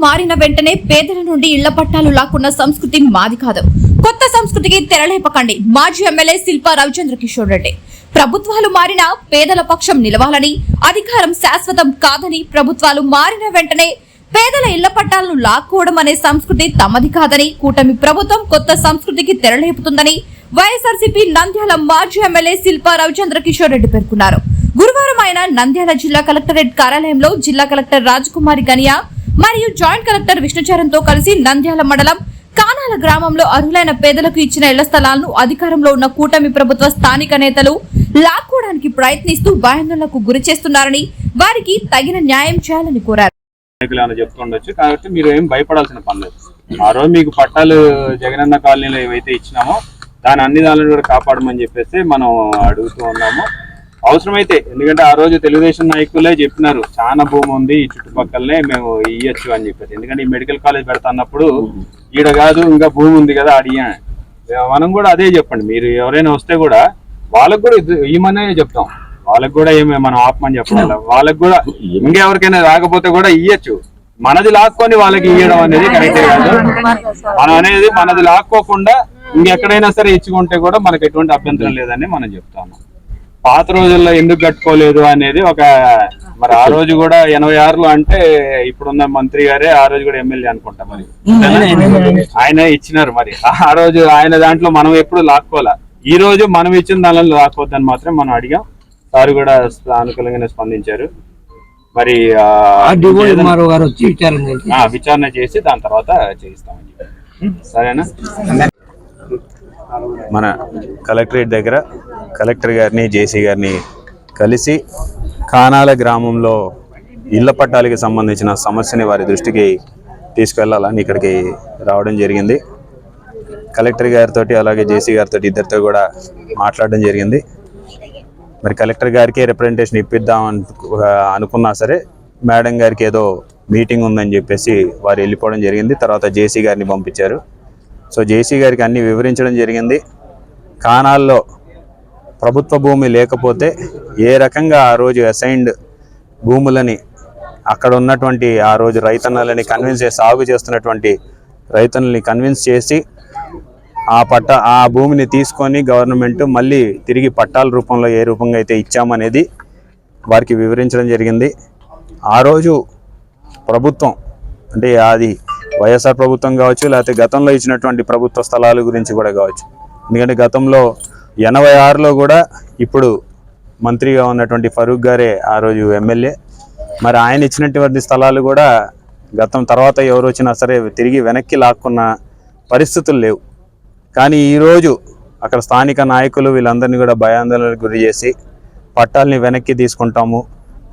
మారిన వెంటనే పేదల నుండి ఇళ్ల పట్టాలు లాక్కున్న సంస్కృతి మాది కాదు. కొత్త సంస్కృతికి తెరలేపకండి. మాజీ ఎమ్మెల్యే శిల్పా రవిచంద్ర కిషోర్ రెడ్డి. ప్రభుత్వాలు మారినా పేదల పక్షం నిలవాలని, అధికారం శాశ్వతం కాదని, ప్రభుత్వాలు మారిన వెంటనే పేదల ఇళ్ల పట్టాలను లాక్కోవడం అనే సంస్కృతి తమది కాదని, కూటమి ప్రభుత్వం కొత్త సంస్కృతికి తెరలేపుతుందని వైఎస్ఆర్సీపీ నంద్యాల మాజీ ఎమ్మెల్యే శిల్పా రవిచంద్ర కిషోర్ రెడ్డి పేర్కొన్నారు. గురువారం ఆయన నంద్యాల జిల్లా కలెక్టరేట్ కార్యాలయంలో జిల్లా కలెక్టర్ రాజకుమారి గనియా మరియు జాయింట్ కలెక్టర్ విష్ణుచరణ్తో కలిసి నంద్యాల మండలం కానాల గ్రామంలో అర్హులైన పేదలకు ఇచ్చిన ఇళ్ల స్థలాలను అధికారంలో ఉన్న కూటమి ప్రభుత్వ స్థానిక నేతలు లాక్కోవడానికి ప్రయత్నిస్తూ భయాందోళనకు గురి చేస్తున్నారని, వారికి తగిన న్యాయం చేయాలని కోరారు. చెప్తుండొచ్చు కాబట్టి మీరు ఏం భయపడాల్సిన పని లేదు. ఆ రోజు మీకు పట్టాలు జగనన్న కాలనీలో ఏవైతే ఇచ్చినామో దాని అన్ని దానిని కూడా కాపాడమని చెప్పేసి మనం అడుగుతూ ఉన్నాము. అవసరమైతే, ఎందుకంటే ఆ రోజు తెలుగుదేశం నాయకులే చెప్పినారు చాలా భూమి ఉంది ఈ చుట్టుపక్కలనే మేము ఇయ్యొచ్చు అని చెప్పేసి. ఎందుకంటే ఈ మెడికల్ కాలేజ్ పెడతాన్నప్పుడు ఈడ కాదు ఇంకా భూమి ఉంది కదా అడిగా, మనం కూడా అదే చెప్పండి. మీరు ఎవరైనా వస్తే కూడా వాళ్ళకు కూడా ఇమ్మనే చెప్తాం. వాళ్ళకు కూడా ఏమే మనం ఆపమని చెప్పాలి. వాళ్ళకు కూడా ఇంకెవరికైనా రాకపోతే కూడా ఇయ్యచ్చు. మనది లాక్కొని వాళ్ళకి ఇయ్యడం అనేది కరెక్టే కాదు. మనం అనేది మనది లాక్కోకుండా ఇంకెక్కడైనా సరే ఇచ్చుకుంటే కూడా మనకు ఎటువంటి అభ్యంతరం లేదని మనం చెప్తాము. పాత రోజుల్లో ఎందుకు కట్టుకోలేదు అనేది ఒక, మరి ఆ రోజు కూడా 86లో అంటే ఇప్పుడున్న మంత్రి గారే ఆ రోజు కూడా ఎమ్మెల్యే అనుకుంటా. మరి ఆయన ఇచ్చినారు. మరి ఆ రోజు ఆయన దాంట్లో మనం ఎప్పుడు లాక్కోలే. ఈ రోజు మనం ఇచ్చిన దానిలో లాక్కోవద్దని మాత్రం మనం అడిగాం. సార్ కూడా అనుకూలంగానే స్పందించారు. మరి విచారణ చేసి దాని తర్వాత చేయిస్తామని. సరేనా? మన కలెక్టరేట్ దగ్గర కలెక్టర్ గారిని, జేసీ గారిని కలిసి కానాల గ్రామంలో ఇళ్ల పట్టాలకి సంబంధించిన సమస్యని వారి దృష్టికి తీసుకెళ్లాలని ఇక్కడికి రావడం జరిగింది. కలెక్టర్ గారితో అలాగే జేసీ గారితో ఇద్దరితో కూడా మాట్లాడడం జరిగింది. మరి కలెక్టర్ గారికి రిప్రజెంటేషన్ ఇప్పిద్దాం అనుకున్నా సరే మేడం గారికి ఏదో మీటింగ్ ఉందని చెప్పేసి వారు వెళ్ళిపోవడం జరిగింది. తర్వాత జేసీ గారిని పంపించారు. సో జేసీ గారికి అన్నీ వివరించడం జరిగింది. కానాల్లో ప్రభుత్వ భూమి లేకపోతే ఏ రకంగా ఆ రోజు అసైన్డ్ భూములని అక్కడ ఉన్నటువంటి ఆ రోజు రైతన్నలని కన్విన్స్ చేసి, సాగు చేస్తున్నటువంటి రైతన్నల్ని కన్విన్స్ చేసి ఆ భూమిని తీసుకొని గవర్నమెంట్ మళ్ళీ తిరిగి పట్టాల రూపంలో ఏ రూపంగా అయితే ఇచ్చామనేది వారికి వివరించడం జరిగింది. ఆ రోజు ప్రభుత్వం అంటే అది వైఎస్ఆర్ ప్రభుత్వం కావచ్చు, లేకపోతే గతంలో ఇచ్చినటువంటి ప్రభుత్వ స్థలాల గురించి కూడా కావచ్చు. ఎందుకంటే గతంలో 86లో కూడా ఇప్పుడు మంత్రిగా ఉన్నటువంటి ఫరూక్ గారే ఆ రోజు ఎమ్మెల్యే. మరి ఆయన ఇచ్చినటువంటి స్థలాలు కూడా గతం తర్వాత ఎవరు వచ్చినా సరే తిరిగి వెనక్కి లాక్కున్న పరిస్థితులు లేవు. కానీ ఈరోజు అక్కడ స్థానిక నాయకులు వీళ్ళందరినీ కూడా భయాందోళనకు గురి చేసి పట్టాలని వెనక్కి తీసుకుంటాము,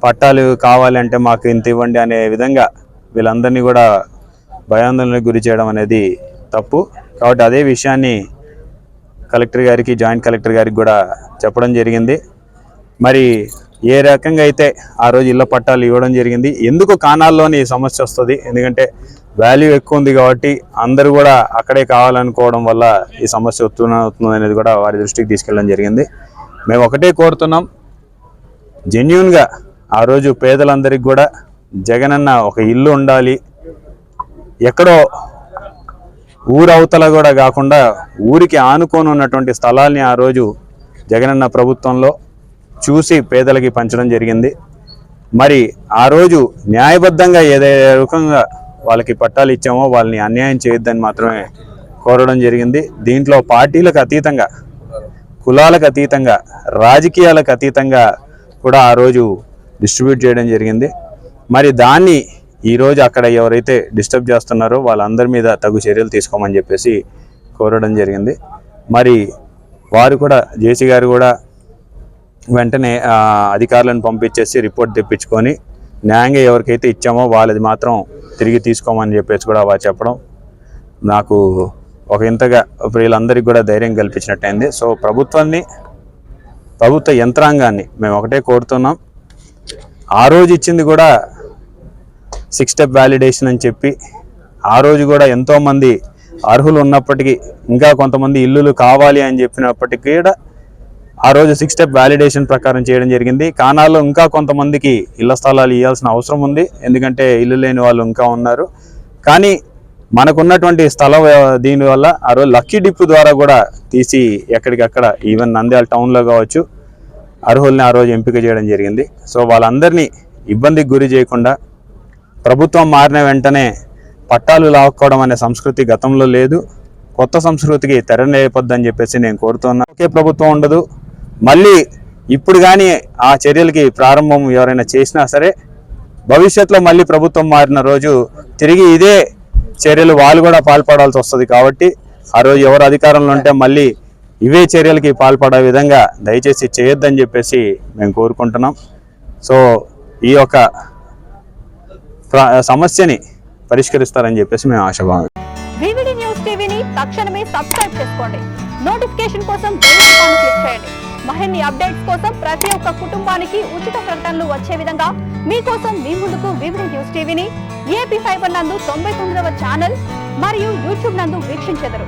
పట్టాలు కావాలంటే మాకు ఇంత ఇవ్వండి అనే విధంగా వీళ్ళందరినీ కూడా భయాందోళనకు గురి చేయడం అనేది తప్పు. కాబట్టి అదే విషయాన్ని కలెక్టర్ గారికి, జాయింట్ కలెక్టర్ గారికి కూడా చెప్పడం జరిగింది. మరి ఏ రకంగా అయితే ఆ రోజు ఇళ్ల పట్టాలు ఇవ్వడం జరిగింది, ఎందుకు కానాల్లోని ఈ సమస్య వస్తుంది, ఎందుకంటే వాల్యూ ఎక్కువ ఉంది కాబట్టి అందరూ కూడా అక్కడే కావాలనుకోవడం వల్ల ఈ సమస్య అవుతుంది అనేది కూడా వారి దృష్టికి తీసుకెళ్ళడం జరిగింది. మేము ఒకటే కోరుతున్నాం, జెన్యూన్గా ఆ రోజు పేదలందరికీ కూడా జగనన్న ఒక ఇల్లు ఉండాలి, ఎక్కడో ఊరవతల కూడా కాకుండా ఊరికి ఆనుకొని ఉన్నటువంటి స్థలాల్ని ఆ రోజు జగనన్న ప్రభుత్వంలో చూసి పేదలకి పంచడం జరిగింది. మరి ఆ రోజు న్యాయబద్ధంగా ఏదే రకంగా వాళ్ళకి పట్టాలు ఇచ్చామో వాళ్ళని అన్యాయం చేయొద్దని మాత్రమే కోరడం జరిగింది. దీంట్లో పార్టీలకు అతీతంగా, కులాలకు అతీతంగా, రాజకీయాలకు అతీతంగా కూడా ఆ రోజు డిస్ట్రిబ్యూట్ చేయడం జరిగింది. మరి దాన్ని ఈరోజు అక్కడ ఎవరైతే డిస్టర్బ్ చేస్తున్నారో వాళ్ళందరి మీద తగు చర్యలు తీసుకోమని చెప్పేసి కోరడం జరిగింది. మరి వారు కూడా, జేసీ గారు కూడా వెంటనే అధికారులను పంపించేసి రిపోర్ట్ తెప్పించుకొని న్యాయంగా ఎవరికైతే ఇచ్చామో వాళ్ళది మాత్రం తిరిగి తీసుకోమని చెప్పేసి కూడా వారు చెప్పడం నాకు ఒక ఇంతగా వీళ్ళందరికీ కూడా ధైర్యం కల్పించినట్టయింది. సో ప్రభుత్వ యంత్రాంగాన్ని మేము ఒకటే కోరుతున్నాం, ఆ రోజు ఇచ్చింది కూడా 6 స్టెప్ వ్యాలిడేషన్ అని చెప్పి ఆ రోజు కూడా ఎంతోమంది అర్హులు ఉన్నప్పటికీ, ఇంకా కొంతమంది ఇల్లులు కావాలి అని చెప్పినప్పటికీ కూడా ఆ రోజు 6 స్టెప్ వ్యాలిడేషన్ ప్రకారం చేయడం జరిగింది. కానాల్లో ఇంకా కొంతమందికి ఇళ్ల స్థలాలు ఇవ్వాల్సిన అవసరం ఉంది, ఎందుకంటే ఇల్లు లేని వాళ్ళు ఇంకా ఉన్నారు. కానీ మనకున్నటువంటి దీనివల్ల ఆ రోజు లక్కీ డిప్ ద్వారా కూడా తీసి ఎక్కడికక్కడ ఈవెన్ నంద్యాల టౌన్లో కావచ్చు అర్హుల్ని ఆ రోజు ఎంపిక చేయడం జరిగింది. సో వాళ్ళందరినీ ఇబ్బందికి గురి చేయకుండా ప్రభుత్వం మారిన వెంటనే పట్టాలు లాక్కోవడం అనే సంస్కృతి గతంలో లేదు. కొత్త సంస్కృతికి తెరలేపొద్దని చెప్పేసి నేను కోరుతున్నా. ఒకే ప్రభుత్వం ఉండదు. మళ్ళీ ఇప్పుడు కానీ ఆ చర్యలకి ప్రారంభం ఎవరైనా చేసినా సరే భవిష్యత్తులో మళ్ళీ ప్రభుత్వం మారిన రోజు తిరిగి ఇదే చర్యలు వాళ్ళు కూడా పాల్పడాల్సి వస్తుంది. కాబట్టి ఆ రోజు ఎవరు అధికారంలో ఉంటే మళ్ళీ ఇవే చర్యలకి పాల్పడే విధంగా దయచేసి చేయొద్దని చెప్పేసి మేము కోరుకుంటున్నాం. సో ఈ యొక్క సమస్యని పరిష్కరిస్తారని చెప్పేసి మేము ఆశాభావం. వివిడి న్యూస్ టీవీని తక్షణమే సబ్స్క్రైబ్ చేసుకోండి. నోటిఫికేషన్ కోసం బెల్ ఐకాన్ క్లిక్ చేయండి. మరిన్ని అప్డేట్స్ కోసం ప్రతి ఒక్క కుటుంబానికి ఉచిత ప్రకటనలు వచ్చే విధంగా మీకోసం మీ ముందుకు వివిడి న్యూస్ టీవీని AP ఫైబర్ నందు 99వ ఛానల్ మరియు యూట్యూబ్ నందు వీక్షించెదరు.